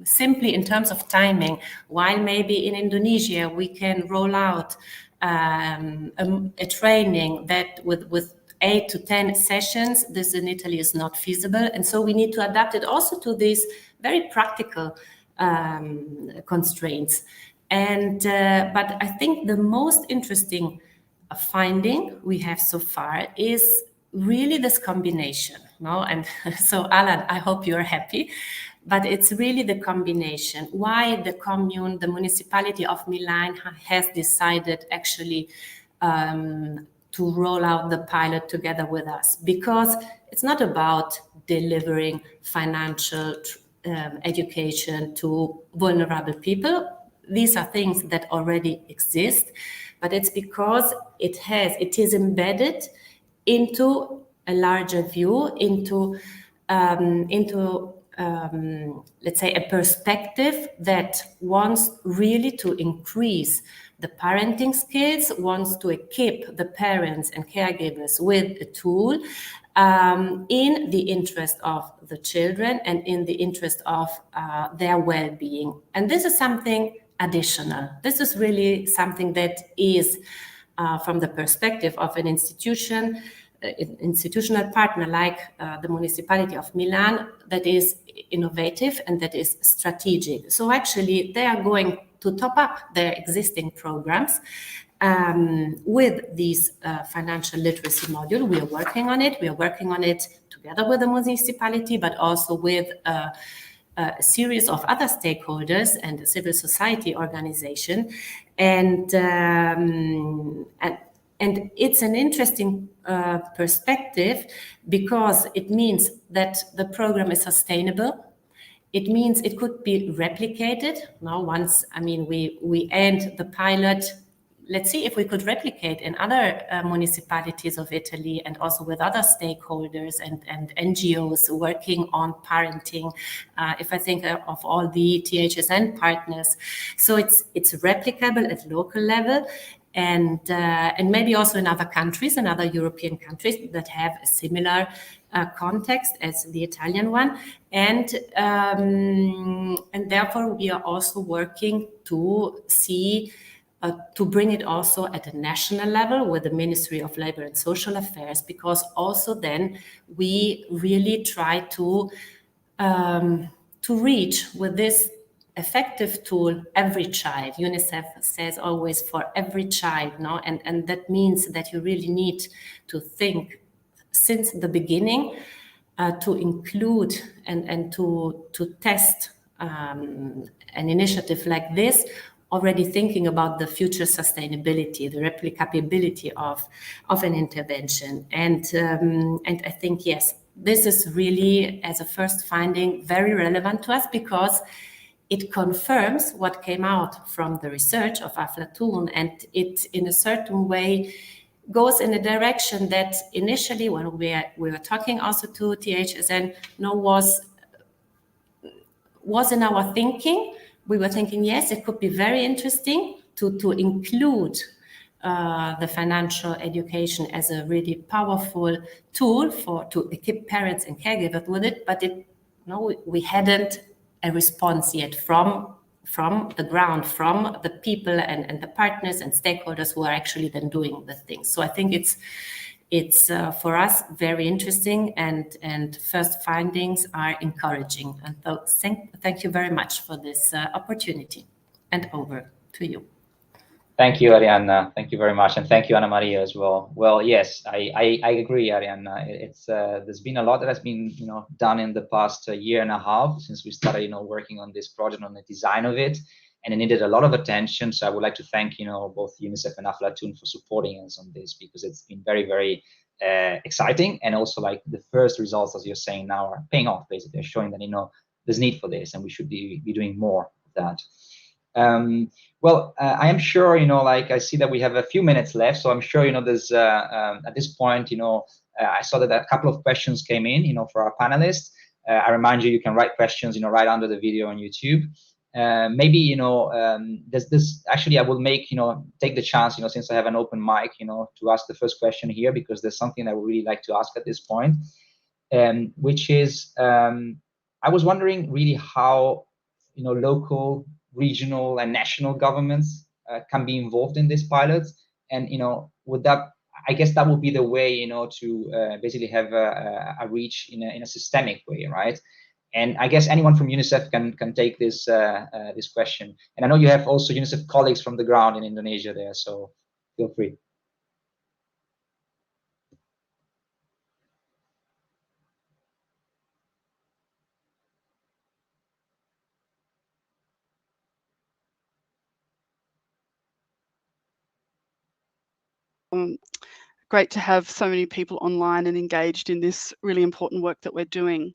simply in terms of timing. While maybe in Indonesia we can roll out a training that with 8 to 10 sessions, this in Italy is not feasible. And so we need to adapt it also to these very practical constraints. And but I think the most interesting finding we have so far is really this combination, no? And so Alan, I hope you're happy, but it's really the combination. Why the commune, the municipality of Milan has decided actually to roll out the pilot together with us, because it's not about delivering financial education to vulnerable people. These are things that already exist, but it's because it is embedded into a larger view, into let's say a perspective that wants really to increase the parenting skills, wants to equip the parents and caregivers with a tool in the interest of the children and in the interest of their well-being. And this is something additional. This is really something that is from the perspective of an institutional partner like the municipality of Milan, that is innovative and that is strategic. So actually they are going to top up their existing programs with these financial literacy module. We are working on it. We are working on it together with the municipality, but also with a series of other stakeholders and a civil society organization. And it's an interesting perspective, because it means that the program is sustainable. It means it could be replicated. Now, once, we end the pilot, let's see if we could replicate in other municipalities of Italy, and also with other stakeholders and NGOs working on parenting. If I think of all the THSN partners, so it's replicable at local level, and maybe also in other countries, in other European countries that have a similar context as the Italian one, and therefore we are also working to see to bring it also at a national level with the Ministry of Labor and Social Affairs, because also then we really try to reach with this effective tool every child. UNICEF says always for every child, no? And that means that you really need to think since the beginning to include and to test an initiative like this, already thinking about the future sustainability, the replicability of an intervention. And I think, yes, this is really, as a first finding, very relevant to us, because it confirms what came out from the research of Aflatun, and it, in a certain way, goes in a direction that initially, when we were talking also to THSN, was in our thinking. We were thinking, yes, it could be very interesting to include the financial education as a really powerful tool to equip parents and caregivers with it, but we hadn't a response yet from the ground, from the people and the partners and stakeholders who are actually then doing the things. So I think it's for us very interesting, and first findings are encouraging. And so thank you very much for this opportunity. And over to you. Thank you, Arianna. Thank you very much, and thank you, Anna Maria, as well. Well, yes, I agree, Arianna. It's there's been a lot that has been done in the past year and a half since we started working on this project, on the design of it, and it needed a lot of attention. So I would like to thank both UNICEF and Aflatun for supporting us on this, because it's been very, very exciting, and also like the first results, as you're saying now, are paying off. Basically, they're showing that there's need for this, and we should be doing more of that. Well, I am sure, like I see that we have a few minutes left, so I'm sure, there's at this point, I saw that a couple of questions came in, for our panelists. I remind you, you can write questions, right under the video on YouTube. Maybe, there's this, actually, I will take the chance, since I have an open mic, to ask the first question here, because there's something I would really like to ask at this point, which is, I was wondering really how, local, regional and national governments can be involved in these pilots, and would that, I guess that would be the way to basically have a reach in a systemic way, right? And I guess anyone from UNICEF can take this this question, and I know you have also UNICEF colleagues from the ground in Indonesia there, so feel free. Great to have so many people online and engaged in this really important work that we're doing.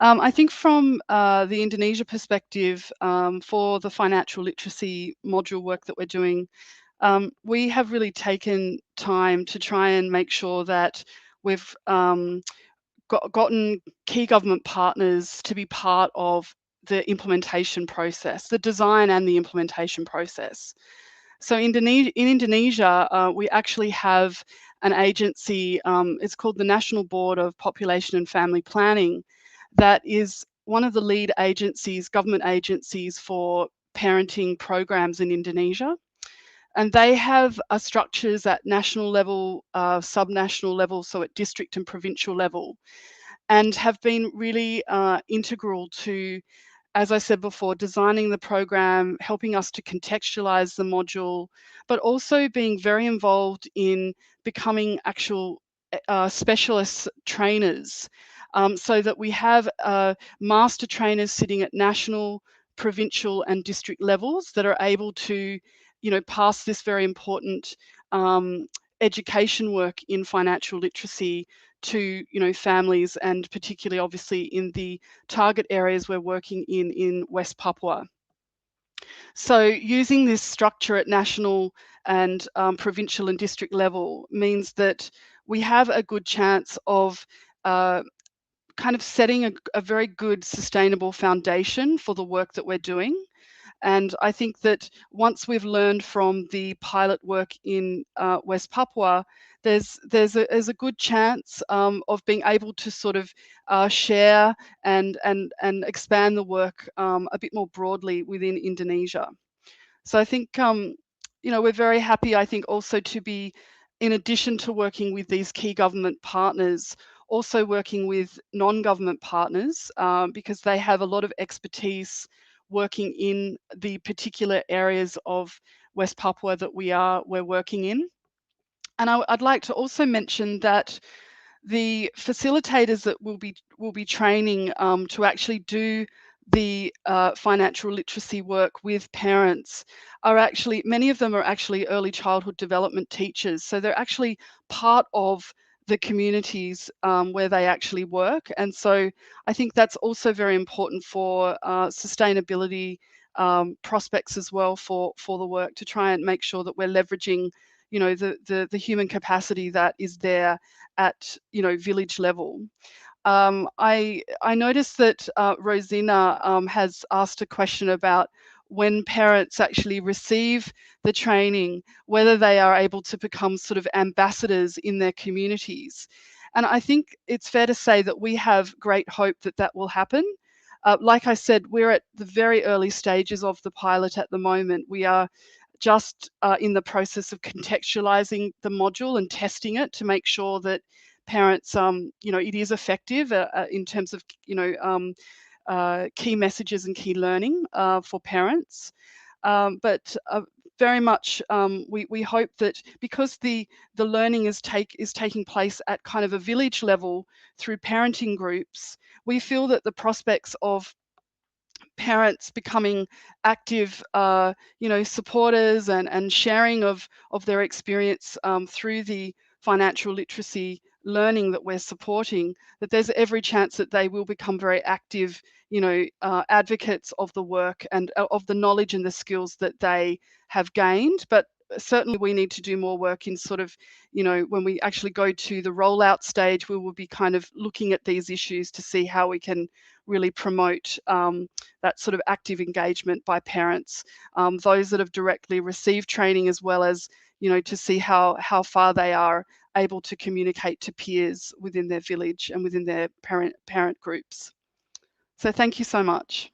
I think from the Indonesia perspective, for the financial literacy module work that we're doing, we have really taken time to try and make sure that we've gotten key government partners to be part of the implementation process, the design and the implementation process. So in Indonesia, we actually have an agency, it's called the National Board of Population and Family Planning, that is one of the lead agencies, government agencies for parenting programs in Indonesia. And they have structures at national level, subnational level, so at district and provincial level, and have been really integral to, as I said before, designing the program, helping us to contextualize the module, but also being very involved in becoming actual specialist trainers, so that we have master trainers sitting at national, provincial and district levels that are able to, pass this very important education work in financial literacy to families, and particularly obviously in the target areas we're working in West Papua. So using this structure at national and provincial and district level means that we have a good chance of kind of setting a very good sustainable foundation for the work that we're doing. And I think that once we've learned from the pilot work in West Papua, there's a good chance of being able to sort of share and expand the work a bit more broadly within Indonesia. So I think we're very happy, I think, also to be, in addition to working with these key government partners, also working with non-government partners, because they have a lot of expertise working in the particular areas of West Papua that we're working in. And I'd like to also mention that the facilitators that will be training to actually do the financial literacy work with parents are actually, many of them are actually early childhood development teachers. So they're actually part of the communities where they actually work. And so I think that's also very important for sustainability prospects as well for the work, to try and make sure that we're leveraging the human capacity that is there at village level. I noticed that Rosina has asked a question about when parents actually receive the training, whether they are able to become sort of ambassadors in their communities. And I think it's fair to say that we have great hope that that will happen. Like I said, we're at the very early stages of the pilot at the moment. We are just in the process of contextualizing the module and testing it to make sure that parents, it is effective in terms of, key messages and key learning for parents. But very much, we hope that because the learning is taking place at kind of a village level through parenting groups, we feel that the prospects of parents becoming active, supporters and sharing of their experience through the financial literacy learning that we're supporting, that there's every chance that they will become very active, advocates of the work and of the knowledge and the skills that they have gained. But certainly we need to do more work in sort of, when we actually go to the rollout stage, we will be kind of looking at these issues to see how we can really promote that sort of active engagement by parents, those that have directly received training, as well as, to see how far they are able to communicate to peers within their village and within their parent groups. So thank you so much.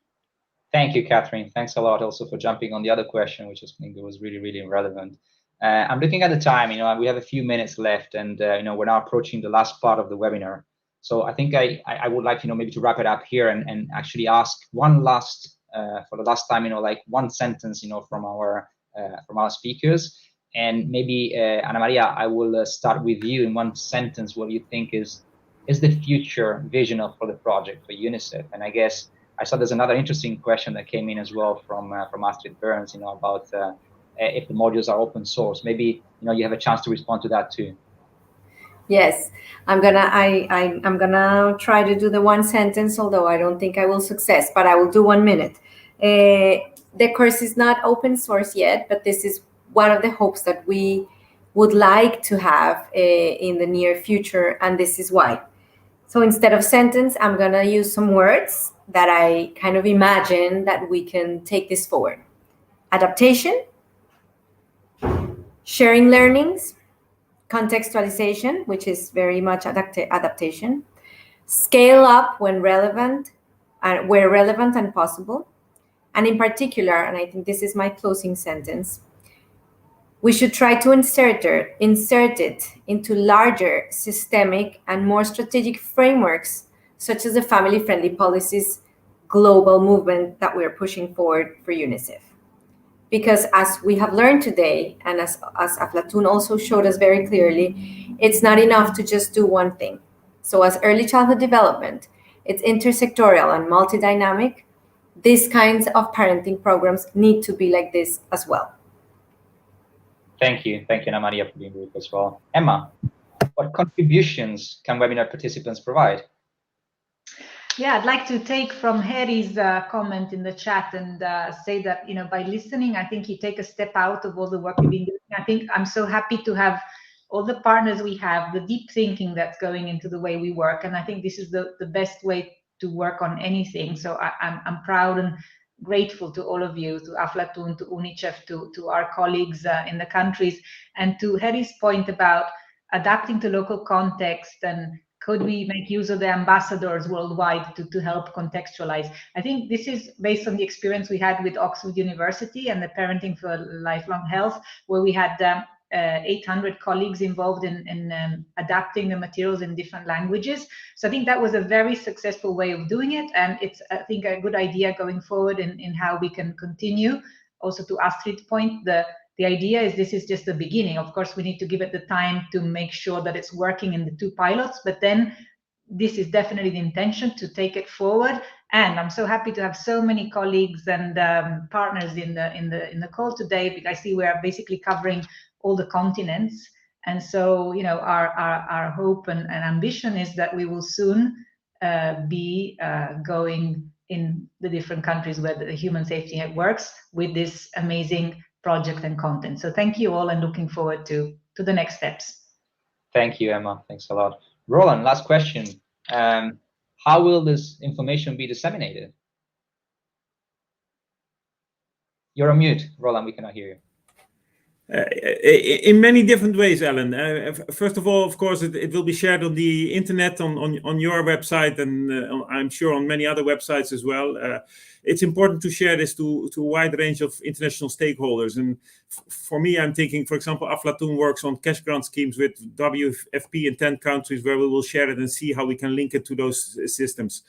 Thank you, Catherine. Thanks a lot also for jumping on the other question, which I think was really, really relevant. I'm looking at the time, we have a few minutes left, and we're now approaching the last part of the webinar. So I think I would like, maybe to wrap it up here and actually ask one last, for the last time, like one sentence, from our speakers. And maybe, Ana Maria, I will start with you in one sentence. What do you think is the future vision for the project for UNICEF? And I guess I saw there's another interesting question that came in as well from Astrid Burns, about if the modules are open source. Maybe you have a chance to respond to that too. Yes, I'm gonna try to do the one sentence, although I don't think I will success, but I will do 1 minute. The course is not open source yet, but this is one of the hopes that we would like to have in the near future, and this is why. So instead of sentence, I'm gonna use some words that I kind of imagine that we can take this forward. Adaptation, sharing learnings, contextualization, which is very much adaptation, scale up when relevant, where relevant and possible, and in particular, and I think this is my closing sentence, we should try to insert it into larger systemic and more strategic frameworks, such as the family-friendly policies global movement that we're pushing forward for UNICEF. Because as we have learned today, and as Aflatun also showed us very clearly, it's not enough to just do one thing. So as early childhood development, it's intersectoral and multi-dynamic. These kinds of parenting programs need to be like this as well. Thank you, Ana Maria, for being with us as well. Emma, what contributions can webinar participants provide? Yeah, I'd like to take from Harry's comment in the chat and say that, by listening, I think you take a step out of all the work we've been doing. I think I'm so happy to have all the partners we have, the deep thinking that's going into the way we work. And I think this is the best way to work on anything. So I'm proud and grateful to all of you, to Aflatun, to UNICEF, to our colleagues in the countries. And to Harry's point about adapting to local context and could we make use of the ambassadors worldwide to help contextualize? I think this is based on the experience we had with Oxford University and the Parenting for Lifelong Health, where we had 800 colleagues involved in adapting the materials in different languages. So I think that was a very successful way of doing it. And it's, I think, a good idea going forward in how we can continue. Also, to Astrid's point, the idea is this is just the beginning. Of course, we need to give it the time to make sure that it's working in the 2 pilots, but then this is definitely the intention to take it forward. And I'm so happy to have so many colleagues and partners in the call today, because I see we are basically covering all the continents. And so, you know, our hope and ambition is that we will soon be going in the different countries where the Human Safety Net works with this amazing project and content. So thank you all, and looking forward to the next steps. Thank you, Emma. Thanks a lot. Roland, last question. How will this information be disseminated? You're on mute, Roland, we cannot hear you. In many different ways, Ellen. First of all, of course, it will be shared on the internet, on your website, and I'm sure on many other websites as well. It's important to share this to a wide range of international stakeholders. And for me, I'm thinking, for example, Aflatun works on cash grant schemes with WFP in 10 countries, where we will share it and see how we can link it to those systems.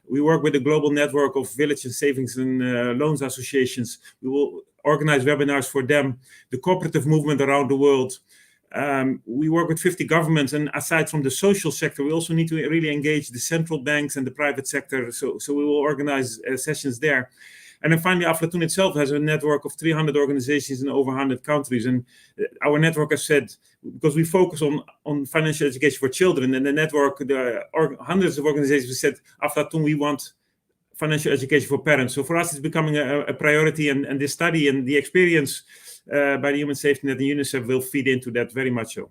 We work with a global network of village and savings and loans associations. We will organize webinars for them, the cooperative movement around the world. We work with 50 governments, and aside from the social sector, we also need to really engage the central banks and the private sector. So we will organize sessions there. And then finally, Aflatun itself has a network of 300 organizations in over 100 countries. And our network has said, because we focus on financial education for children, and the network, there are hundreds of organizations who said, Aflatun, we want financial education for parents. So for us, it's becoming a priority, and this study and the experience by the Human Safety Net and UNICEF will feed into that very much so.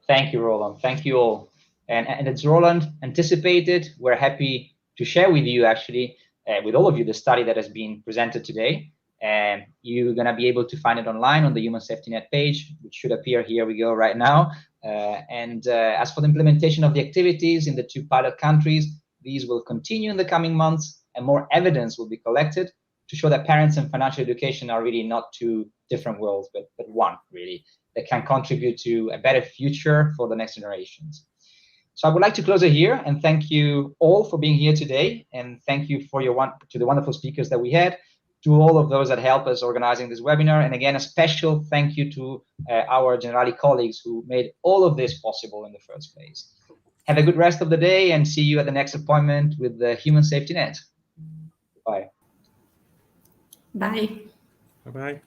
Thank you, Roland. Thank you all. And as Roland anticipated, we're happy to share with you, actually, with all of you, the study that has been presented today. And you're going to be able to find it online on the Human Safety Net page, which should appear. Here we go right now. As for the implementation of the activities in the 2 pilot countries, these will continue in the coming months, and more evidence will be collected to show that parents and financial education are really not 2 different worlds, but one, really, that can contribute to a better future for the next generations. So I would like to close it here, and thank you all for being here today, and thank you for to the wonderful speakers that we had, to all of those that helped us organizing this webinar, and again, a special thank you to our Generali colleagues who made all of this possible in the first place. Have a good rest of the day, and see you at the next appointment with the Human Safety Net. Bye. Bye. Bye-bye.